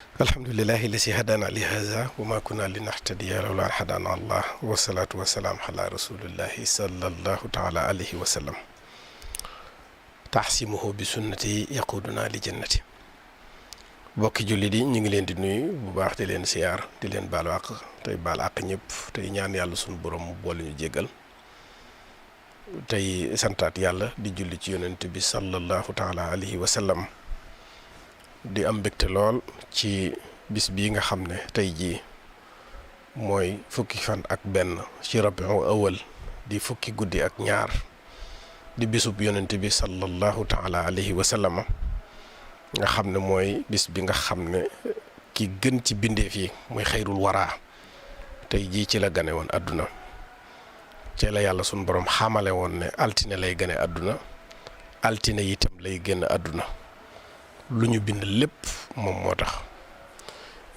alhamdulillahi lasi hadana li haza wa ma kunna linahtadiya lawla an hadana allah wasalaatu wasalaam ala rasulillahi sallallahu taala alayhi wa sallam taxsimuhu bi sunnati yaquduna li jannati bokki jullit yi ñu ngi leen di nuyu bu baax di leen siyaar di leen baalu àq tey baal àq ñëpp tey ñaan yàlla suñu borom mu boole ñu jéggal tey santaat yàlla di julli ci yonent bi sallallahu taala alayhi wa sallam di am mbégte lool ci bis bii nga xam ne tey jii mooy fukki fan ak benn ci rabiul awal di fukki guddi ak ñaar di bisub yonent bi sallallahu taala alayhi wa sallam nga xam ne mooy bis bi nga xam ne ki gën ci bindeef yi muy xayrul waraa tey jii ci la gane woon àdduna ci la yàlla sunu borom xamale woon ne altine lay gane àdduna altine itam lay génn àdduna lu ñu bind lépp moom moo tax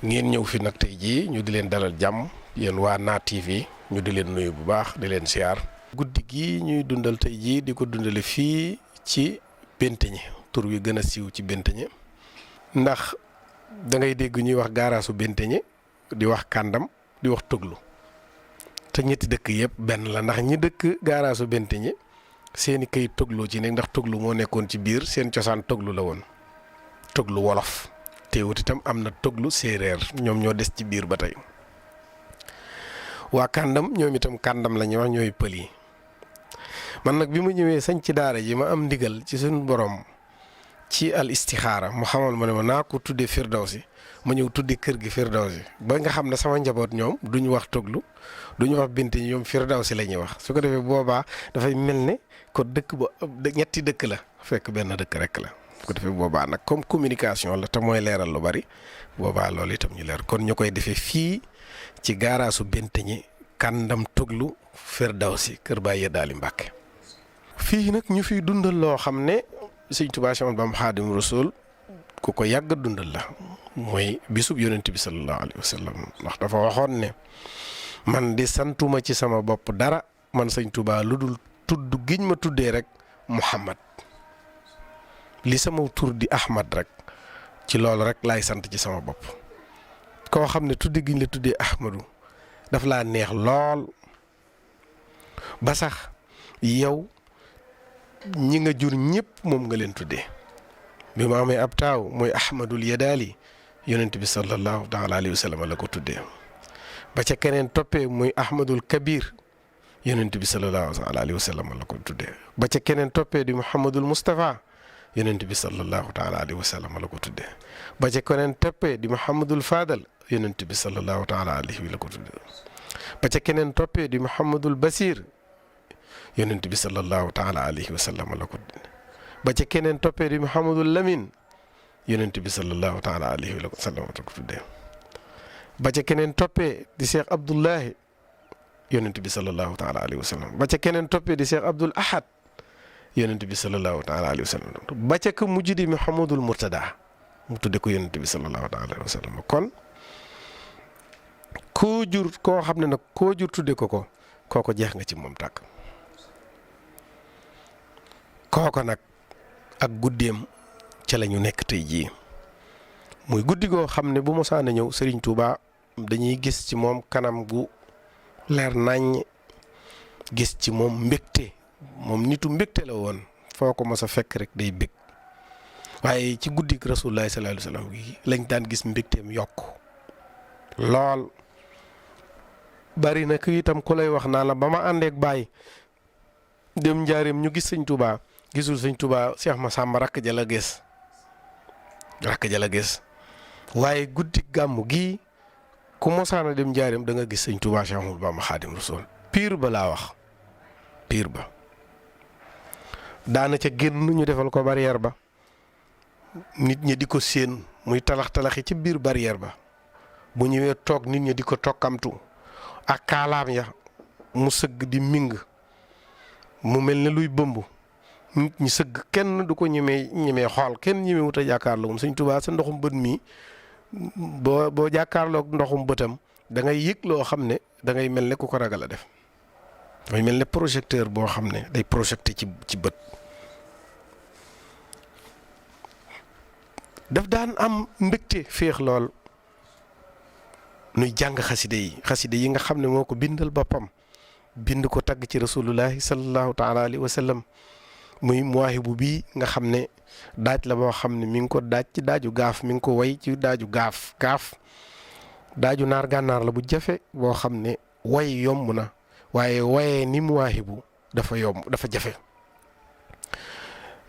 ngeen ñëw fi nag tey jii ñu di leen dalal jàmm yéen waa Na TV ñu di leen nuyu bu baax di leen siyaar guddi gi ñuy dundal tey jii di ko dundale fii ci Benteñe tur wi gën a siiw ci Benteñe ndax da ngay dégg ñuy wax gaaraasu Benteñe di wax kàndam di wax toglu te ñetti dëkk yëpp benn la ndax ñi dëkk gaaraasu Benteñe seeni kayit togloo ci nekk ndax toglu moo nekkoon ci biir seen cosaan toglu la woon toglu wolof teewut itam am na toglu séeréer ñoom ñoo des ci biir ba tey waa kàndam ñoom itam kàndam la ñuy wax ñooy pël yi man nag bi ma ñëwee sañ ci daara ji ma am ndigal ci suñu borom ci al istixaara mu xamal ma ne ma naa ko tuddee Firdawsi ma ñëw tuddi kër gi Firdawsi ba nga xam ne sama njaboot ñoom duñu wax toglu duñu wax Benteñe ñoom Firdawsi la ñuy wax su ko defee boobaa dafay mel ne ko dëkk ba ñetti dëkk la fekk benn dëkk rek la. bu ko defee boobaa nag comme communication la te mooy leeral lu bari boobaa loolu itam ñu leer kon ñu koy defee fii ci gaaraasu Benteñe kàndam toglu Firdawsi kër Baay Yadaali Mbàkke fii nag ñu fiy dundal loo xam ne Sëñ Tuubaa Séex Ahmadu Bamba Xaadimu Rasuul ku ko yàgg dundal la mooy bisub yonent bi sallallahu alayhi wa sallam ndax dafa waxoon ne man di santuma ci sama bopp dara man Sëñ Tuubaa lu dul tudd giñ ma tuddee rek Muhammad li sama tur di Ahmad rek ci loolu rek laay sant ci sama bopp koo xam ne tuddi giñ la tuddee Ahmadu daf laa neex lool ba sax yow ñi nga jur ñëpp moom nga leen tuddee bi ma amee ab taaw mooy Ahmadul Yadaali yonent bi sallallahu taala alayhi wa sallam la ko tuddee ba ca keneen toppee muy Ahmadul Kabir yonent bi sallallahu taala alayhi wa sallam la ko tuddee ba ca keneen toppee di Muhammadul Mustafa yonent bi sallallahu taala alayhi wa sallam la ko tuddee ba ca keneen toppee di Muhammadul Fadal yonent bi sallallahu taala alayhi la ko tuddee ba ca keneen toppee di Muhammadul Basir yonent bi sallallahu taala alayhi wa sallam la ko tuddee ba ca keneen toppee di Muhammadul Lamin yonent bi sallallahu taala alayhi wa sallam la ko tuddee ba ca keneen toppee di Cheikh Abdullahi yonent bi sallallahu taala alayhi wa sallam ba ca keneen toppee di Cheikh Abdul Ahad yonent bi sallallahu taala alayhi wa sallam ba ca ka mujj di Muhammadul Murtada mu tudde ko yonent bi sallallahu taala alayhi wa sallam kon koo jur koo xam ne nag koo jur tudde ko kooko jeex nga ci moom tàkk kooko nag ak guddeem ca la ñu nekk tey jii muy guddi goo xam ne bu mosaan a ñëw Serigne Touba dañuy gis ci moom kanam gu leer naññ gis ci moom mbégte moom nitu mbégte la woon foo ko mos a fekk rek day bég waaye ci guddik Rasulullaahi sallallaahu alayhi wa sallam gi lañ daan gis mbégteem yokk lool bari na ku itam ku lay wax naa la ba ma àndeek Baay dem njaareem ñu gis Sëñ Touba gisul Sëñ Touba Cheikh Massamba rakk ja la gis waaye guddi gàmmu gii ku mosaana dem njaareem da nga gis Sëñ Touba Séex Ahmadu Bamba Xaadimu Rasuul piir ba laa wax piir ba daana ca génn ñu defal ko barrière ba nit ñi di ko séen muy talax-talaxi ci biir barrière ba bu ñëwee toog nit ñi di ko tokkamtu ak kaalaam ya mu sëgg di ming mu mel ne luy bëmb nit ñi sëgg kenn du ko ñemee xool kenn ñemee wut a jàkkaarloo moom Sëñ Tuubaa sa ndoxum bët mi boo jàkkaarloog ndoxum bëtam da ngay yëg loo xam ne da ngay mel ne ku ko ragal a def dafay mel ne projecteur boo xam ne day projeté ci bët daf daan am mbégte féex lool nuy jàng xaside yi nga xam ne moo ko bindal boppam bind ko tagg ci rasulullahi sallallahu taala alayhi wa sallam muy muwaahibu bii nga xam ne daaj la boo xam ne mi ngi ko daaj ci daaju gaaf mi ngi ko way ci daaju gaaf daaju naar gànnaar la bu jafe boo xam ne way yomb na waaye waye ni muwaahibu dafa yomb dafa jafe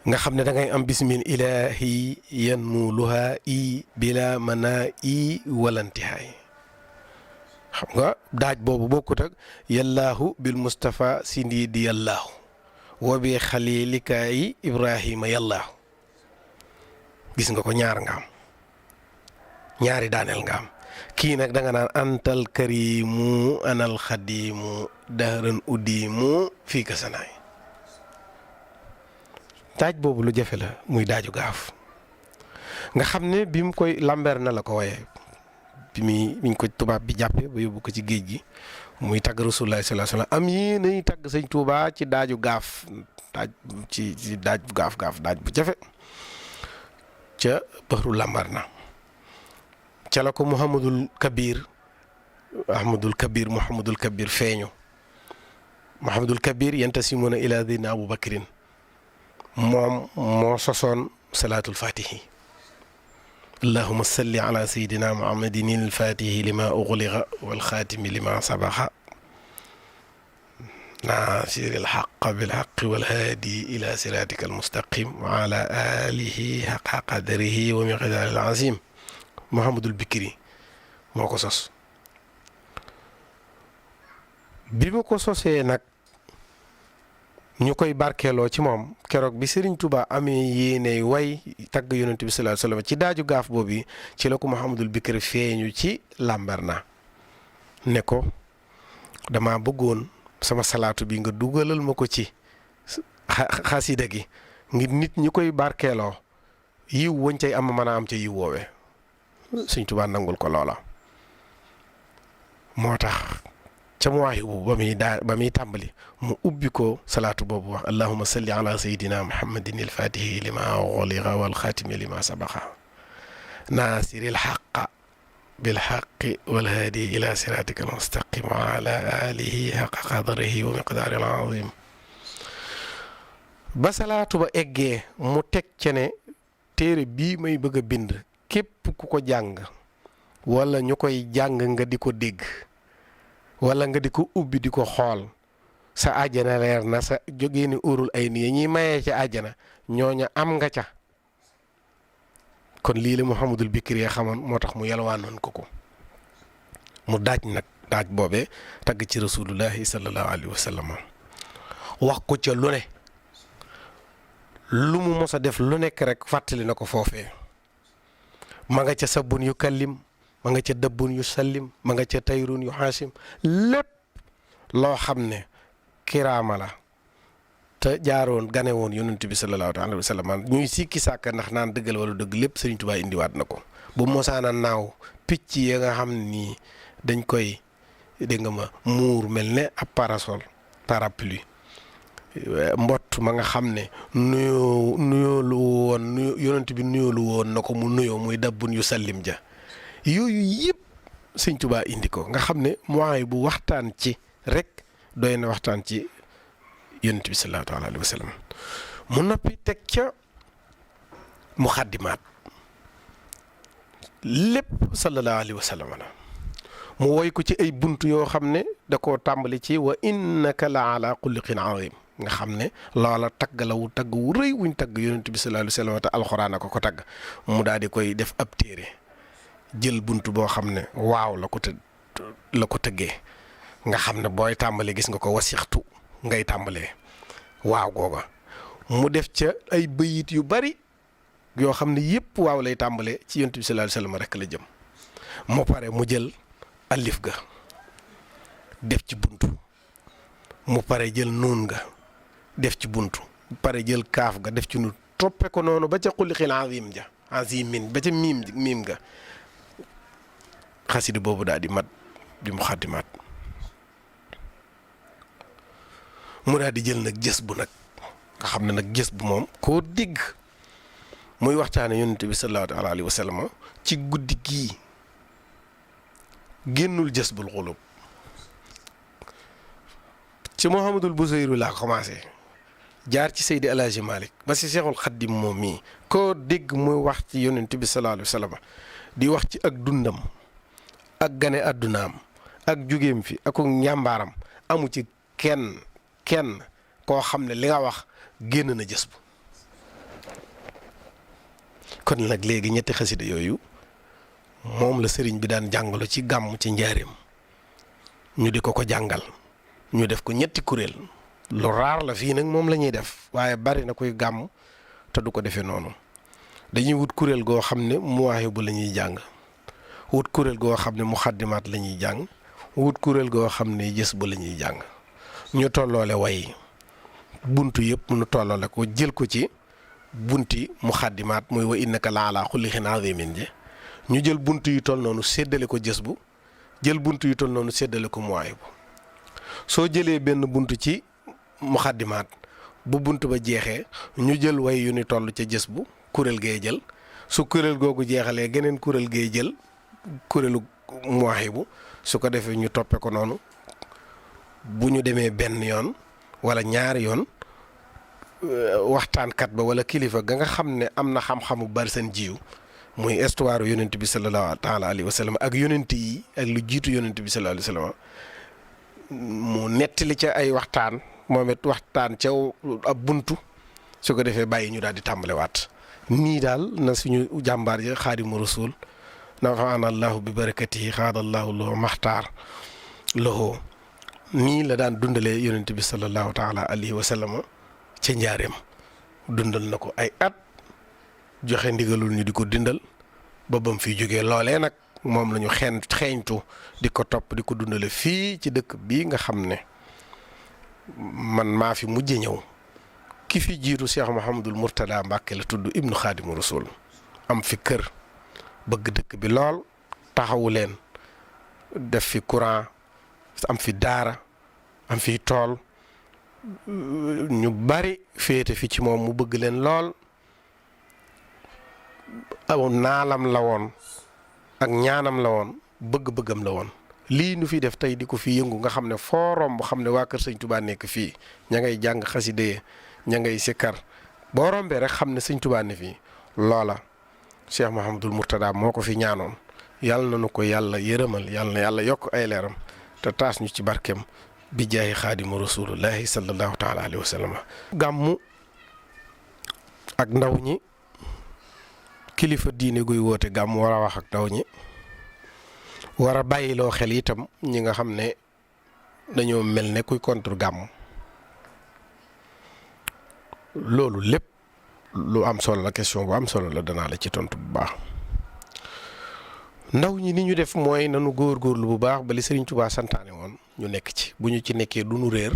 nga xam ne da ngay am bismil ilahi yanmuluha i bila mana i walantihaay xam nga daaj boobu bokkut ak yallaahu bil Mustafa sindi di yallaahu wa bi xalilikaay Ibrahima yallaahu gis nga ko ñaar nga am ñaari daaneel nga am kii nag da nga naan antal karimu anal xadimu dahran uddimu fii ka sanaay daaj boobu lu jafe la muy daaju gaaf nga xam ne bi mu koy lamber na la ko waye bi ñu ko tubaab bi jàppe ba yóbbu ko ci géej gi muy tagg Rasulullah sallallahu alayhi wasallam am yi nañu tagg sëñ Tuubaa ci daaju gaaf daaj bu gaaf daaj bu jafe ca baxru lambar na ca la ko Mouhamadul Kabir feeñu Mouhamadul Kabir yantasimuna ila dina Abu Bakrin moom moo sosoon salaatul fatihi allahuma salli ala sayidina muhammadin alfatihi lima ughliqa walxaatimi lima sabaqa naasiri alxaqa bilxaqi walhaadi ila siratika almustaqim wa ala alihi xaqa qadarihi wa miqdaari alazim Mouhamadul Bikri moo ko sos bi mu ko sosee nag ñu koy barkeeloo ci moom keroog bi Serigne Touba amee yéene way tagg yonent bi sallallahu alayhi wasallam ci daaju gaaf boobu ci la ko Mouhamadul Bikri feeñu ci Lambaréné ne ko dama bëggoon sama salaatu bi nga dugalal ma ko ci xasida gi ngir nit ñi koy barkeeloo yiw wañ cay am mën a am ca yiw woowee Serigne Touba nangul ko loola moo tax ca muwaahibu ba muy tàmbali mu ubbi ko salaatu boobu wax allahumma salli ala sayidina muhammadin alfatihi lima ughliqa walxaatimi lima sabaqa naasiri alxaqa bilxaqi walhaadi ila siratika almustaqim wa ala alihi xaqa qadarihi wa miqdaari alazim ba salaatu ba eggee mu teg ca ne téere bii may bëgg a bind képp ku ko jàng wala ñu koy jàng nga di ko dégg wala nga di ko ubbi di ko xool sa àjjana leer na sa jógee ni urul ay nii ñuy mayee ca àjjana ñooña am nga ca kon lii la Mouhamadul Bikri xamoon moo tax mu yalwaanoon ko mu daaj nag daaj boobee tagg ci rasulullahi sallallahu alayhi wa sallam wax ko ca lu ne lu mu mos a def lu nekk rek fàttali na ko foofee ma nga ca sabun yu kallim ma nga ca dëbbun yu sallim ma nga ca tayrun yu xaasim lépp loo xam ne kiraama la te jaaroon gane woon yonent bi sallallahu alayhi wa sallam ñuy sikki sàkk ndax naan dëggal wala dëgg lépp Sëriñ Tuubaa indiwaat na ko bu mosaana naaw picc ya nga xam ne nii dañ koy dégg nga ma muur mel ne ab parasol parapluie mbott ma nga xam ne nuyoolu woon yonent bi nuyoolu woon na ko mu nuyoo muy dabbun yu sallim ja yooyu yëpp Sëñ Tuubaa indi ko nga xam ne mooy bu waxtaan ci rek doy na waxtaan ci yonent bi sallallahu alayhi wa sallam mu noppi teg ca muxaddimaat lépp sallallahu alayhi wa sallam la mu woy ko ci ay bunt yoo xam ne da koo tàmbali ci wa innaka la ala xuluqin azim nga xam ne loola tagg la wu tagg wu rëy wuñ tagg yonent bi sallallahu alayhi wa sallam te alxuraan a ko tagg mu daal di koy def ab téere jël bunt boo xam ne waaw la ko tëggee nga xam ne booy tàmbali gis nga ko wasixtu ngay tàmbalee waaw googa mu def ca ay bëyit yu bari yoo xam ne yëpp waaw lay tàmbalee ci yonent bi sallallahu alayhi wa sallam rek la jëm mu pare mu jël alif ga def ci buntu mu pare jël nuun ga def ci buntu mu pare jël kaaf ga def ci nu toppe ko noonu ba ca xulixil azim ja azimin ba ca miim ga xasida boobu daal di mat di mu xaddimaat mu daal di jël nag jës bu nag nga xam ne nag jës bu moom koo digg muy waxtaane yonent bi sallallahu alayhi wa sallam ci guddi gii génnul Jazbul Xulub ci Mouhamadul Busayri laa commencé jaar ci Seydi El Hadji Malick ba si Seexul Xaddim moom mii koo dégg muy wax ci yonent bi sallallahu alayhi wa sallam di wax ci ak dundam ak gane àddunaam ak jugeem fi ak njàmbaaram amu ci kenn koo xam ne li nga wax génn na jës bu kon nag léegi ñetti xasida yooyu moom la sëriñ bi daan jàngalu ci gàmm ci njaareem ñu di ko jàngal ñu def ko ñetti kuréel lu raar la fii nag moom la ñuy def waaye bari na koy gàmm te du ko defee noonu dañuy wut kuréel goo xam ne muwaahibu la ñuy jàng wut kuréel goo xam ne muxaddimaat la ñuy jàng wut kuréel goo xam ne jës bu la ñuy jàng ñu tolloole way buntu yëpp nu tolloole ko jël ko ci bunti muxaddimaat mooy wa innaka la ala xulliqin azimin ji ñu jël buntu yu toll noonu séddale ko jës bu jël buntu yu toll noonu séddale ko muwaahibu soo jëlee benn buntu ci muxaddimaat bu bunt ba jeexee ñu jël way yu ni toll ca jës bu kuréel gee jël su kuréel googu jeexalee geneen kuréel gee jël kuréelu muwaahibu su ko defee ñu toppe ko noonu bu ñu demee benn yoon wala ñaari yoon waxtaankat ba wala kilifa ga nga xam ne am na xam-xamu bari seen jiw muy histoire yonent bi sallallahu taala alayhi wa sallam ak yonent yi ak lu jiitu yonent bi sallallahu alayhi wa sallam mu nettali ca ay waxtaan moom it waxtaan ca ab buntu su ko defee bàyyi ñu daal di tàmbalewaat nii daal na suñu jàmbaar ja xaadimu rasul nafaana allahu bi barakatihi xaadallahu lahu maxtaar lahu nii la daan dundalee yonent bi sallallahu taala alayhi wa sallam ca njaareem dundal na ko ay at joxe ndigalul ñu di ko dindal ba bam fi jógee loolee nag moom la ñu xeeñtu di ko topp di ko dundale fii ci dëkk bii nga xam ne man maa fi mujje ñëw ki fi jiitu Cheikh Mouhamadul Mourtada Mbàkke la tudd ibnu xaadimu rasul am fi kër bëgg dëkk bi lool taxawu leen def fi courant am fi daara am fi tool ñu bari féete fi ci moom mu bëgg leen lool aw naalam la woon ak ñaanam la woon bëgg-bëggam la woon lii nu fi def tey di ko fi yëngu nga xam ne foo romb xam ne waa kër sëñ Touba nekk fii ña ngay jàng xaside ña ngay sikkar boo rombee rek xam ne sëñ Touba ne fii loola Cheikh Mouhamadul Mourtada moo ko fi ñaanoon yàlla na nu ko yàlla yërëmal yàlla na yàlla yokk ay leeram te taas ñu ci barkeem bi jaayi xaadimu rasulullahi sallallahu taala alayhi wa sallam gàmmu ak ndaw ñi kilifa diine guy woote gàmm war a wax ak ndaw ñi war a bàyyiloo xel itam ñi nga xam ne dañoo mel ne kuy contre gàmm loolu lépp lu am solo la question bu am solo la danaa la ci tontu bu baax ndaw ñi ni ñu def mooy nanu góorgóorlu bu baax ba li Sëriñ Tuubaa santaane woon ñu nekk ci bu ñu ci nekkee du nu réer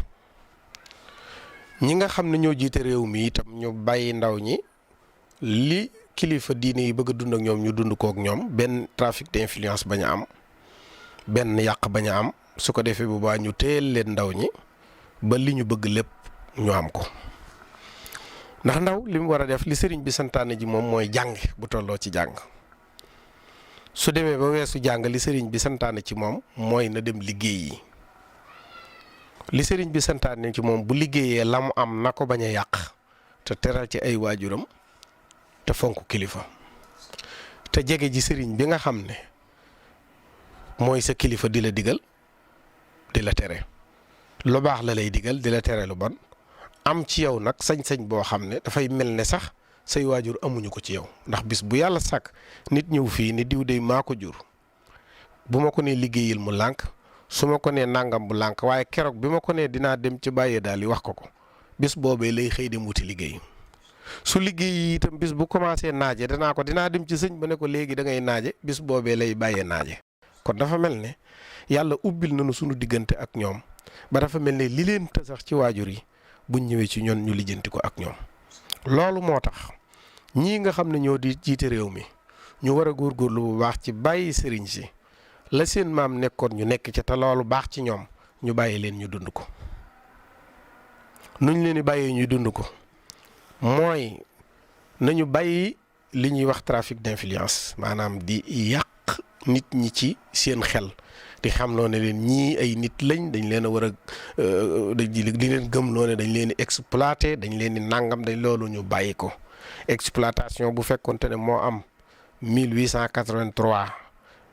ñi nga xam ne ñoo jiite réew mi itam ñu bàyyi ndaw ñi li kilifa diine yi bëgg a dund ak ñoom ñu dund kook ñoom benn trafic d'influence bañ a am benn yàq bañ a am su ko defee bu baax ñu téyel leen ndaw ñi ba li ñu bëgg lépp ñu am ko ndax ndaw li mu war a def li sëriñ bi santaane ji moom mooy jàng bu tolloo ci jàng su demee ba weesu jàng li sëriñ bi santaane ci moom mooy na dem liggéey yi li sëriñ bi santaane ci moom bu liggéeyee la mu am na ko bañ a yàq te teral ci ay waajuram te fonk kilifa te jege ji sëriñ bi nga xam ne mooy sa kilifa di la digal di la tere lu baax la lay digal di la tere lu bon am ci yow nag sañ-sañ boo xam ne dafay mel ne sax say waajur amuñu ko ci yow ndax bis bu yàlla sàkk nit ñëw fii ni diw dey maa ko jur bu ma ko nee liggéeyil mu lànk su ma ko nee nàngam bu lànk waaye keroog bi ma ko nee dinaa dem ci bàyyee daal yi wax ko ko bis boobee lay xëy dem wuti liggéey su liggéey yi itam bis bu commencé naaje dinaa dem ci sëñ ba ne ko léegi da ngay naaje bis boobee lay bàyyee naaje kon dafa mel ne yàlla ubbil nañu sunu diggante ak ñoom ba dafa mel ne li leen të sax ci waajur yi buñ ñëwee ci ñoon ñu lijjanti ko ak ñoom loolu moo tax ñii nga xam ne ñoo di jiite réew mi ñu war a góorgóorlu bu baax ci bàyyi sëriñ si la seen maam nekkoon ñu nekk ca te loolu baax ci ñoom ñu bàyyi leen ñu dund ko nuñ leen di bàyyee ñuy dund ko mooy nañu bàyyi li ñuy wax trafic d'influence maanaam di yàq nit ñi ci seen xel di xam loo ne leen ñii ay nit lañ dañ leen a war a di leen gëm loo ne dañ leen di exploité dañ leen di nangam dañ loolu ñu bàyyi ko. exploitation bu fekkonte ne moo am 1883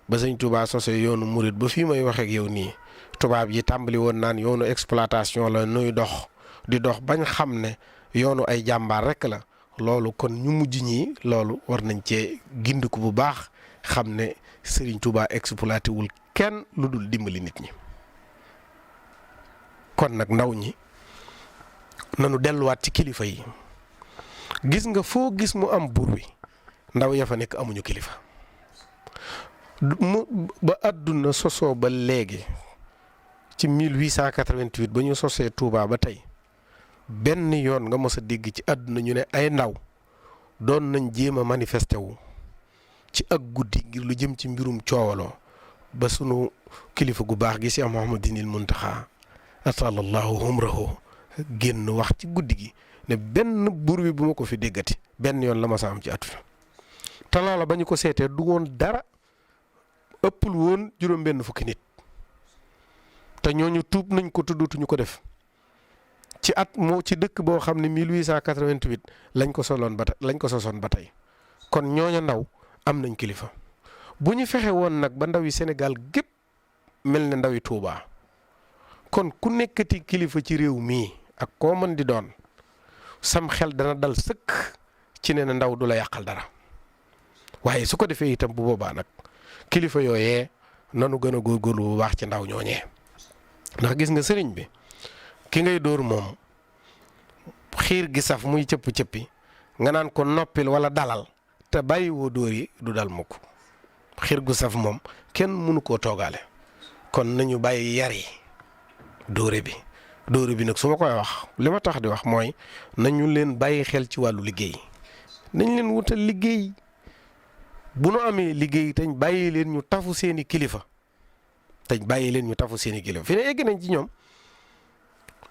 ba sëñ Touba sosé yoonu murit ba fii may wax ak yow nii tubaab yi tàmbali woon naan yoonu exploitation la nuy dox di dox bañ xam ne yoonu ay jàmbaar rek la loolu kon ñu mujj ñi loolu war nañ cee gindiku bu baax xam ne Serigne Touba exploité wul kenn lu dul dimbali nit ñi. kon nag ndaw ñi nanu delluwaat ci kilifa yi gis nga foo gis mu am bur wi ndaw ya fa nekk amuñu kilifa mu ba àdduna sosoo ba léegi ci 1888 ba ñu sosee Touba ba tey benn yoon nga mës a dégg ci àdduna ñu ne ay ndaw doon nañ jéem a manifesté wu ci ak guddi ngir lu jëm ci mbirum coowaloo ba sunu kilifa gu baax gi Cheikh Mouhamadinil Mountakha atalallahu umrahu génn wax ci guddi gi ne benn bur wi bu ma ko fi déggati benn yoon la ma sa am ci àdduna te loola ba ñu ko seetee du woon dara ëppul woon juróom-benn fukki nit te ñooñu tuub nañ ko tuddutuñu ko def ci at moo ci dëkk boo xam ne 1888 lañ ko sosoon ba tey kon ñooña ndaw am nañ kilifa bu ñu fexe woon nag ba ndawi Sénégal gépp mel ne ndawi Touba kon ku nekkati kilifa ci réew mii ak koo mën di doon sam xel dana dal sëkk ci ne na ndaw du la yàqal dara waaye su ko defee itam bu boobaa nag kilifa yooyee nanu gën a góorgóorlu bu baax ci ndaw ñooñee ndax gis nga sëriñ bi ki ngay dóor moom xiir gi saf muy cëpp-cëppi nga naan ko noppil wala dalal te bàyyi woo dóor yi du dal mukk xiir gu saf moom kenn mënu koo toogaale kon nañu bàyyi yar yi dóore bi nag su ma koy wax li ma tax di wax mooy nañu leen bàyyi xel ci wàllu liggéey nañ leen wutal liggéey bu nu amee liggéey tañ bàyyi leen ñu tafu seeni kilifa fi ne egg nañ ci ñoom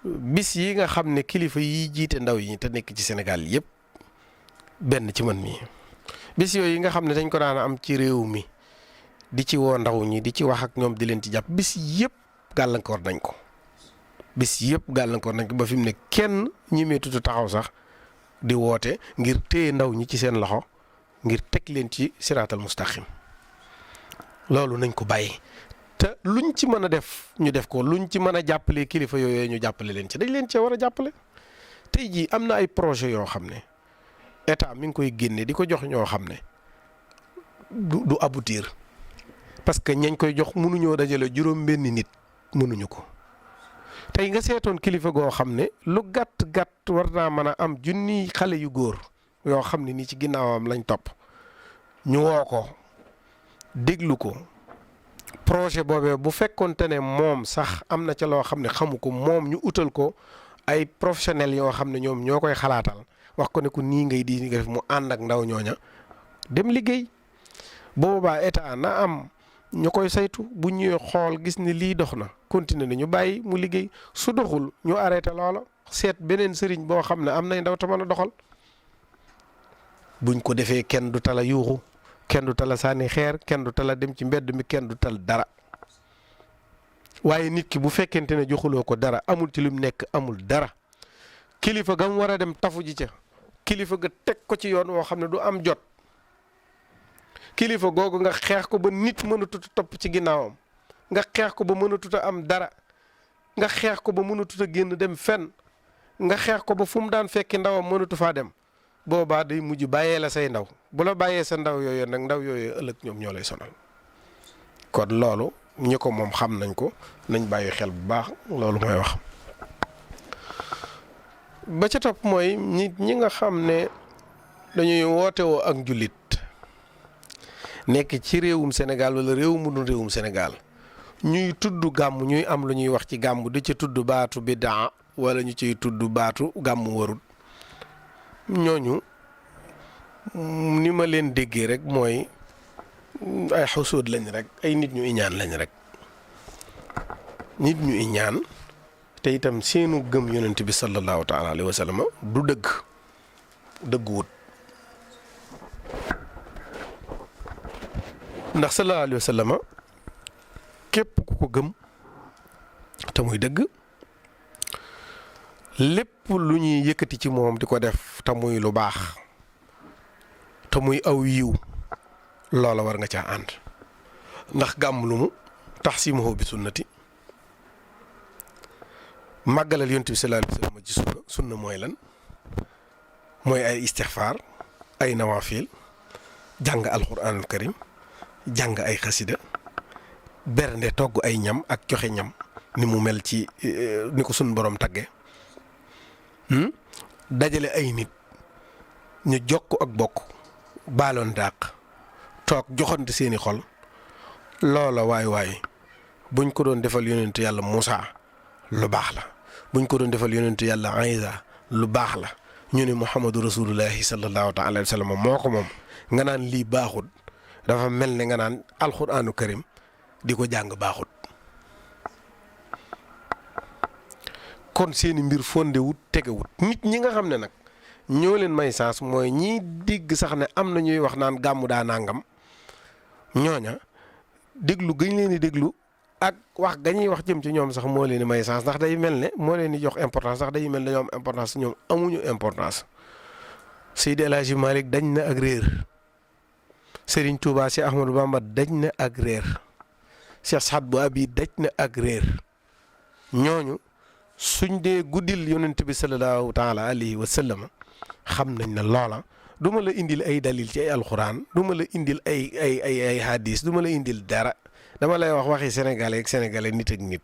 bis yi nga xam ne kilifa yi jiite ndaw yi te nekk ci Sénégal yëpp benn ci man mii bis yooyu yi nga xam ne dañ ko daan am ci réew mi di ci woo ndaw ñi di ci wax ak ñoom di leen ci jàpp bis yëpp gàllankoor nañ ko ba fi mu ne kenn ñimeetutu taxaw sax di woote ngir téye ndaw ñi ci seen loxo ngir teg leen ci siraatal mustaqim loolu nañ ko bàyyi te luñ ci mën a def ñu def ko luñ ci mën a jàppale kilifa yooyu ñu jàppale leen ci dañ leen cee war a jàppale. tey jii am na ay projet yoo xam ne état mi ngi koy génne di ko jox ñoo xam ne du aboutir parce que ñañ koy jox mënuñoo dajale juróom-benni nit mënuñu ko. tey nga seetoon kilifa goo xam ne lu gàtt war naa mën a am junniy xale yu góor yoo xam ne nii ci ginnaawam lañ topp ñu woo ko déglu ko projet boobee bu fekkonte ne moom sax am na ca loo xam ne xamu ko moom ñu utal ko ay professionnels yoo xam ne ñoom ñoo koy xalaatal wax ko ne ku nii ngay di nga def mu ànd ak ndaw ñooña dem liggéey boobaa état na am ñu koy saytu bu ñuy xool gis ni lii dox na continuer na ñu bàyyi mu liggéey su doxul ñu arrêté loola seet beneen sëriñ boo xam ne am nay ndaw te mën a doxal buñ ko defee kenn du tala yuuxu kenn du tala sànni xeer kenn du tala dem ci mbedd mi kenn du tal dara waaye nit ki bu fekkente ne joxuloo ko dara amul ci lim nekk amul dara kilifa gam war a dem tafu ji ca kilifa ga teg ko ci yoon woo xam ne du am jot kilifa googu nga xeex ko ba nit mënatut a topp ci ginnaawam nga xeex ko ba mënatut a am dara nga xeex ko ba mënatut a génn dem fenn nga xeex ko ba fu mu daan fekki ndawam mënatu faa dem boobaa day mujj bàyyee la say ndaw bu la bàyyee sa ndaw yooyu nag ndaw yooyu ëllëg ñoom ñoo lay sonal kon loolu ñi ko moom xam nañ ko nañ bàyyi xel bu baax loolu mooy wax. ba ca topp mooy ñi nga xam ne dañuy woote woo ak njullit nekk ci réewum Sénégal wala réewum Sénégal ñuy tudd gàmm ñuy am lu ñuy wax ci gàmm di ca tudd baatu bidaa wala ñu ciy tudd baatu gàmm warut ñooñu ni ma leen déggee rek mooy ay xusóot lañ rek ay nit ñu iñaan lañ rek nit ñu iñaan te itam seenu gëm yonent bi sallallahu taala alayhi wa sallam du dëgg wut ndax sallallahu alayhi wa sallam képp ku ko gëm te muy dëgg lépp lu ñuy yëkkati ci moom di ko def te muy lu baax te muy aw yiw loola war nga caa ànd ndax gàmm lu mu taxsimuhu bi sunnati màggalal yonent bi sallallahu alayhi wa sallam ci sunna mooy lan mooy ay istixfaar ay nawaafil jàng alxuraanul karim jàng ay xasida bernde togg ay ñam ak joxe ñam ni mu mel ci ni ko sunu borom tagge dajale ay nit ñu jokk ak bokk baaloon dàq toog joxante seeni xol loola waay buñ ko doon defal yonentu yàlla Muusaa lu baax la buñ ko doon defal yonentu yàlla Iisaa lu baax la ñu ne Muhammadu rasulullahi sallallahu taala alayhi wa sallam moo ko moom nga naan lii baaxut dafa mel ne nga naan alxuraanu karim di ko jàng baaxut kon seeni mbir fondewut tegewut nit ñi nga xam ne nag ñoo leen may saas mooy ñiy dégg sax ne am na ñuy wax naan gàmmu daa nangam ñooña déglu gañ leen di déglu ak wax gañuy wax jëm ci ñoom sax moo leen di may saas ndax day mel ne moo leen di jox importance sax day mel ne dañoo am importance ñoom amuñu importance. Seydi El Hadji Malick dañ na ak réer Serigne Touba Cheikh Ahmadou Bamba dañ na ak réer Cheikh Saad bu Abi daj na ak réer ñooñu suñ dee guddil yonent bi sallallahu taala alayhi wa sallam xam nañ ne loola du ma la indil ay dalil ci ay alxuraan du ma la indil ay hadis du ma la indil dara dama lay wax waxi sénégalais ak sénégalais nit ak nit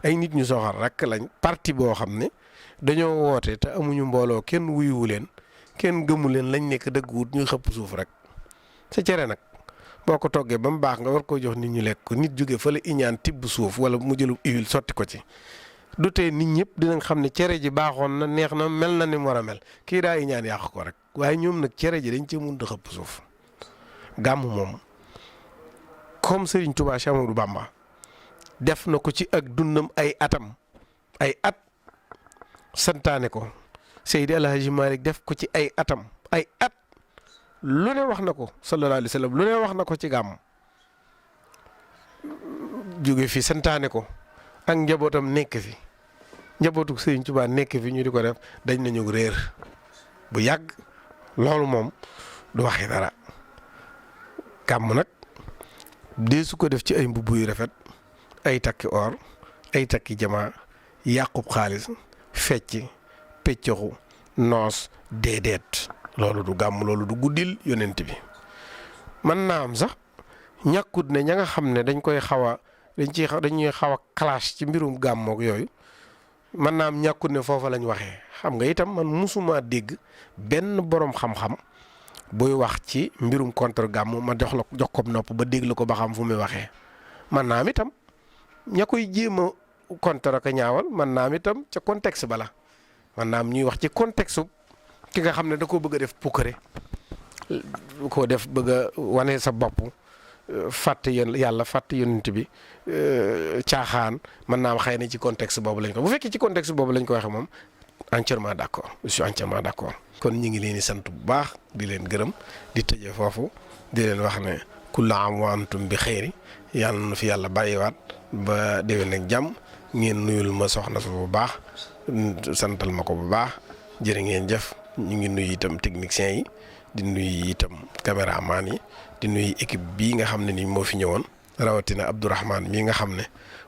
ay nit ñu soxal rek lañ parti boo xam ne dañoo woote te amuñu mbooloo kenn wuyuwu leen kenn gëmu leen lañ nekk dëgguwut ñuy xëpp suuf rek sa cere nag boo ko toggee ba mu baax nga war koo jox nit ñu lekk ko nit jóge fa la iñaan tibb suuf wala mu jëlu huile sotti ko ci du tee nit ñëpp dinañ xam ne cere ji baaxoon na neex na mel na ni mu war a mel kii daa iñaan yàq ko rek waaye ñoom nag cere ji dañ cee mun a xëpp suuf gàmm moom comme Serigne Touba Cheikh Amadou Bamba def na ko ci ak dundam ay atam ay at santaane ko Seydi El Hadji Malick def ko ci ay atam ay at lu ne wax na ko sallallahu alayhi wa sallam lu ne wax na ko ci gàmm jóge fi santaane ko ak njabootam nekk fi njabootu Serigne Touba nekk fi ñu di ko def dañ nañu réer bu yàgg loolu moom du waxi dara gàmm nag dee su ko def ci ay mbubb yu rafet ay takki or ay takki jamaa yàqub xaalis fecc peccaxu noos déedéet loolu du gàmm loolu du guddil yonent bi mën naa am sax ñàkkut ne ña nga xam ne dañ koy dañuy xaw a clash ci mbirum gàmmook yooyu mën naa am ñàkkut ne foofa lañ waxee xam nga itam man musuma dégg benn boroom xam-xam buy wax ci mbirum contre gàmm ma jox ko nopp ba déglu ko ba xam fu muy waxee man naa am itam ña koy jéem a contre ak ñaawal man naa am itam ca contexte bala man naa am ñuy wax ci contexte ki nga xam ne da koo bëgg a def pukkare koo def bëgg a wane sa bopp fàtte yàlla fàtte yonent bi caaxaan mën naa am xëy na ci contexte boobu lañ ko bu fekkee ci contexte boobu lañ ko waxee moom entièrement d'accord je suis entièrement d'accord. kon ñu ngi leen di sant bu baax di leen gërëm di tëjee foofu di leen wax ne kullu aam wa antum bi xeyri yàlla na fi yàlla bàyyiwaat ba déwén ak jàmm ngeen nuyul ma soxna su bu baax santal ma ko bu baax jërë ngeen jëf ñu ngi nuyu itam techniciens yi di nuyu itam caméraman yi di nuyu équipe bii nga xam ne ni moo fi ñëwoon rawatina Abdourahmane mii nga xam ne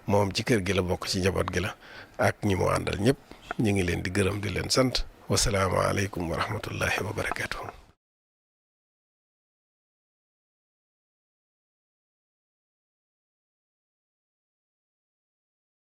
moom ci kër gi la bokk ci njaboot gi la ak ñi mu àndal ñëpp ñu ngi leen di gërëm di leen sant. wasalaamaaleykum wa rahmatullahi wa barakaatuhu.